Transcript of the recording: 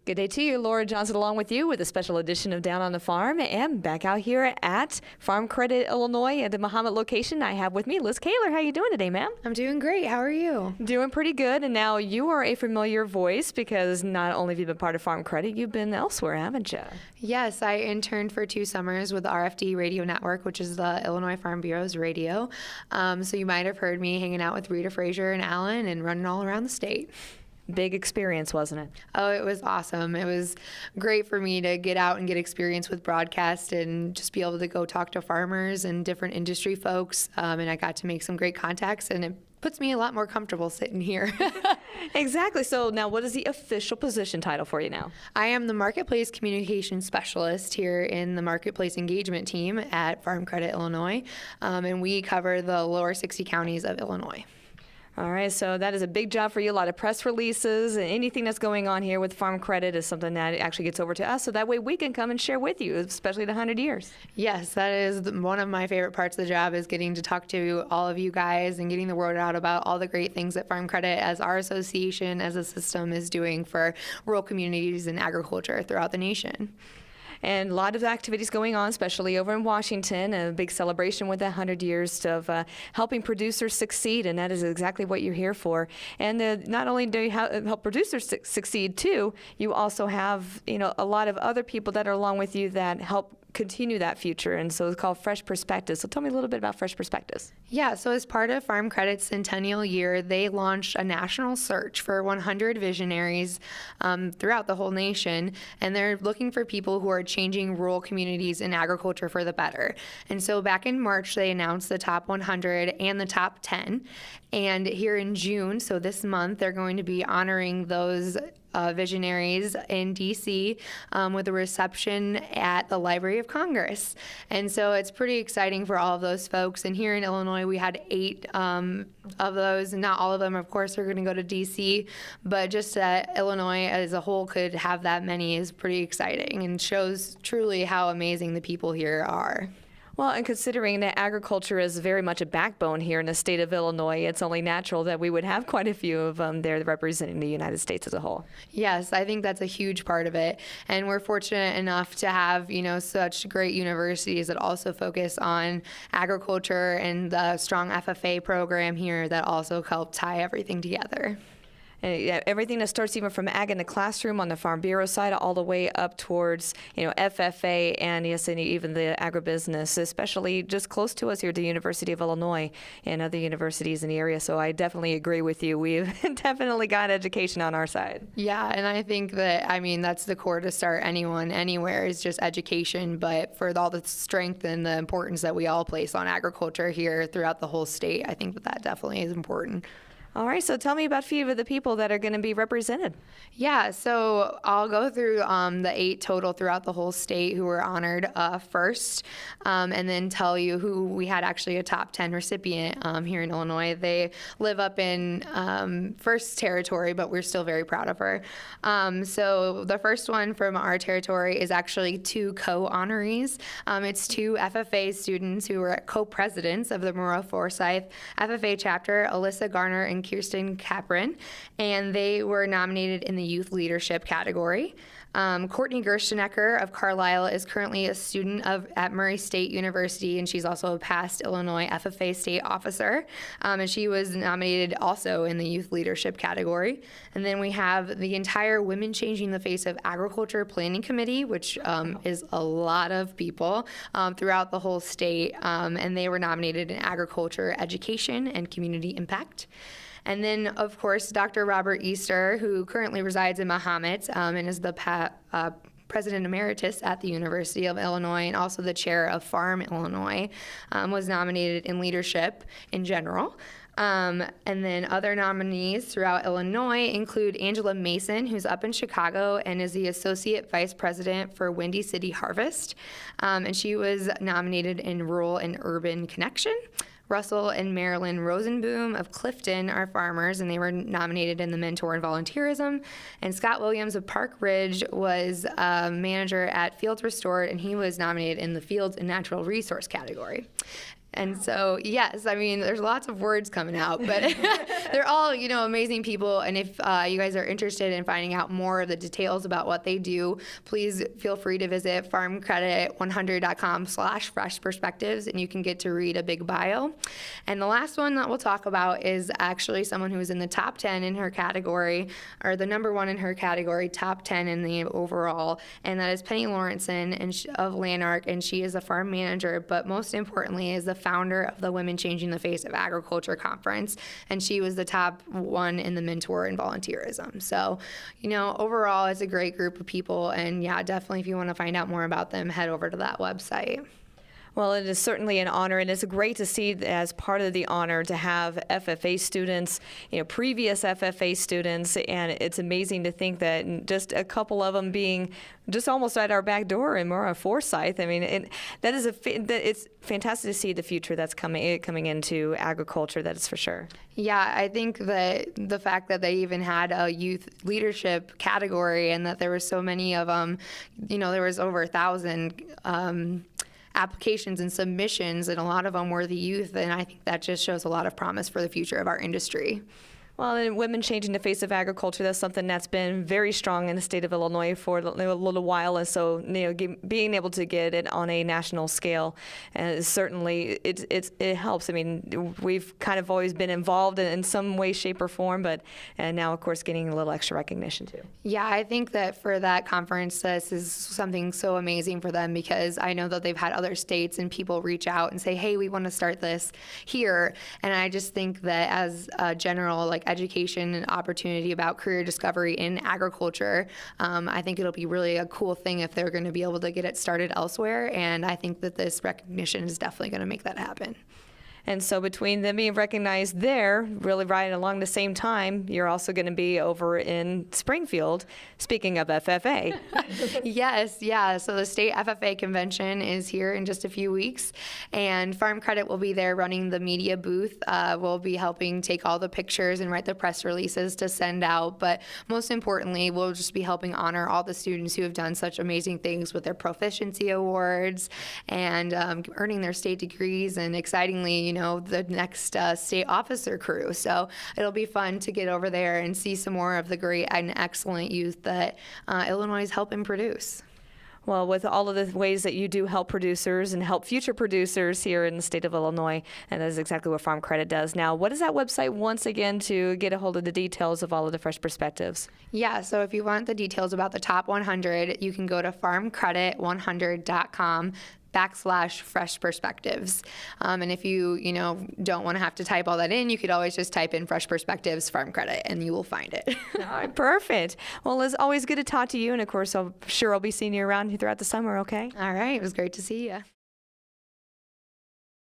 Good day to you. Lora Johnson along with you with a special edition of Down on the Farm, and back out here at Farm Credit, Illinois at the Mahomet location. I have with me Liz Koehler. How are you doing today, ma'am? I'm doing great. How are you? Doing pretty good. And now you are a familiar voice because not only have you been part of Farm Credit, you've been elsewhere, haven't you? Yes, I interned for 2 summers with the RFD Radio Network, which is the Illinois Farm Bureau's radio. So you might have heard me hanging out with Rita Frazier and Alan and running all around the state. Big experience, wasn't it? Oh, it was awesome. It was great for me to get out and get experience with broadcast and just be able to go talk to farmers and different industry folks. And I got to make some great contacts, and it puts me a lot more comfortable sitting here. Exactly. So now what is the official position title for you now? I am the Marketplace Communications Specialist here in the Marketplace Engagement Team at Farm Credit, Illinois. And we cover the lower 60 counties of Illinois. All right, so that is a big job for you. A lot of press releases and anything that's going on here with Farm Credit is something that actually gets over to us, so that way we can come and share with you, especially the 100 years. Yes, that is one of my favorite parts of the job, is getting to talk to all of you guys and getting the word out about all the great things that Farm Credit, as our association, as a system, is doing for rural communities and agriculture throughout the nation. And a lot of activities going on, especially over in Washington, a big celebration with 100 years of helping producers succeed, and that is exactly what you're here for. And not only do you help producers succeed, too, you also have a lot of other people that are along with you that help continue that future, and so it's called Fresh Perspectives. So tell me a little bit about Fresh Perspectives. Yeah, so as part of Farm Credit's centennial year, they launched a national search for 100 visionaries throughout the whole nation, and they're looking for people who are changing rural communities and agriculture for the better. And so back in March, they announced the top 100 and the top 10, and here in June, so this month, they're going to be honoring those visionaries in D.C. With a reception at the Library of Congress. And so it's pretty exciting for all of those folks. And here in Illinois, we had 8 of those. Not all of them, of course, are going to go to D.C., but just that Illinois as a whole could have that many is pretty exciting and shows truly how amazing the people here are. Well, and considering that agriculture is very much a backbone here in the state of Illinois, it's only natural that we would have quite a few of them there representing the United States as a whole. Yes, I think that's a huge part of it. And we're fortunate enough to have, such great universities that also focus on agriculture, and the strong FFA program here that also help tie everything together. Everything that starts even from ag in the classroom on the Farm Bureau side all the way up towards FFA and yes, and even the agribusiness, especially just close to us here at the University of Illinois and other universities in the area. So I definitely agree with you. We've definitely got education on our side. Yeah, and I think that, that's the core to start anyone, anywhere, is just education. But for all the strength and the importance that we all place on agriculture here throughout the whole state, I think that definitely is important. All right, so tell me about a few of the people that are going to be represented. Yeah, so I'll go through the 8 total throughout the whole state who were honored first, and then tell you who we had actually a top 10 recipient here in Illinois. They live up in First Territory, but we're still very proud of her. So the first one from our territory is actually 2 co-honorees. It's 2 FFA students who were co-presidents of the Monroe-Forsyth FFA chapter, Alyssa Garner and Kirsten Capron, and they were nominated in the Youth Leadership category. Courtney Gerstenecker of Carlisle is currently a student at Murray State University, and she's also a past Illinois FFA state officer, and she was nominated also in the Youth Leadership category. And then we have the entire Women Changing the Face of Agriculture Planning Committee, which is a lot of people throughout the whole state, and they were nominated in Agriculture, Education, and Community Impact. And then, of course, Dr. Robert Easter, who currently resides in Mahomet and is the President Emeritus at the University of Illinois and also the chair of Farm Illinois, was nominated in leadership in general. And then other nominees throughout Illinois include Angela Mason, who's up in Chicago and is the Associate Vice President for Windy City Harvest. And she was nominated in Rural and Urban Connection. Russell and Marilyn Rosenboom of Clifton are farmers, and they were nominated in the Mentor and Volunteerism. And Scott Williams of Park Ridge was a manager at Fields Restored, and he was nominated in the Fields and Natural Resource category. And so, yes, I mean, there's lots of words coming out, but they're all, amazing people. And if you guys are interested in finding out more of the details about what they do, please feel free to visit farmcredit100.com/fresh perspectives, and you can get to read a big bio. And the last one that we'll talk about is actually someone who is in the top 10 in her category, or the number one in her category, top 10 in the overall, and that is Penny Lawrenson of Lanark, and she is a farm manager, but most importantly is the founder of the Women Changing the Face of Agriculture conference, and she was the top one in the mentor and volunteerism. So, overall, it's a great group of people, and yeah, definitely if you want to find out more about them, head over to that website. Well, it is certainly an honor, and it's great to see as part of the honor to have FFA students, previous FFA students, and it's amazing to think that just a couple of them being just almost at our back door in more Forsyth. I mean, it's fantastic to see the future that's coming into agriculture. That is for sure. Yeah, I think that the fact that they even had a youth leadership category, and that there were so many of them, there was over 1,000. Applications and submissions, and a lot of them were the youth, and I think that just shows a lot of promise for the future of our industry. Well, and Women Changing the Face of Agriculture, that's something that's been very strong in the state of Illinois for a little while, and so being able to get it on a national scale, certainly it helps. I mean, we've kind of always been involved in some way, shape, or form, and now, of course, getting a little extra recognition too. Yeah, I think that for that conference, this is something so amazing for them, because I know that they've had other states and people reach out and say, hey, we want to start this here, and I just think that as a general education and opportunity about career discovery in agriculture, I think it'll be really a cool thing if they're going to be able to get it started elsewhere, and I think that this recognition is definitely going to make that happen. And so between them being recognized there, really right along the same time, you're also going to be over in Springfield, speaking of FFA. Yes, yeah. So the state FFA convention is here in just a few weeks, and Farm Credit will be there running the media booth. We'll be helping take all the pictures and write the press releases to send out, but most importantly, we'll just be helping honor all the students who have done such amazing things with their proficiency awards and earning their state degrees, and excitingly, the next state officer crew. So it'll be fun to get over there and see some more of the great and excellent youth that Illinois is helping produce. Well, with all of the ways that you do help producers and help future producers here in the state of Illinois, and that is exactly what Farm Credit does. Now, what is that website once again to get a hold of the details of all of the Fresh Perspectives? Yeah, so if you want the details about the top 100, you can go to farmcredit100.com/fresh perspectives. And if you, don't want to have to type all that in, you could always just type in Fresh Perspectives Farm Credit and you will find it. All right, perfect. Well, it's always good to talk to you. And of course, I'll be seeing you around throughout the summer, okay? All right, it was great to see you.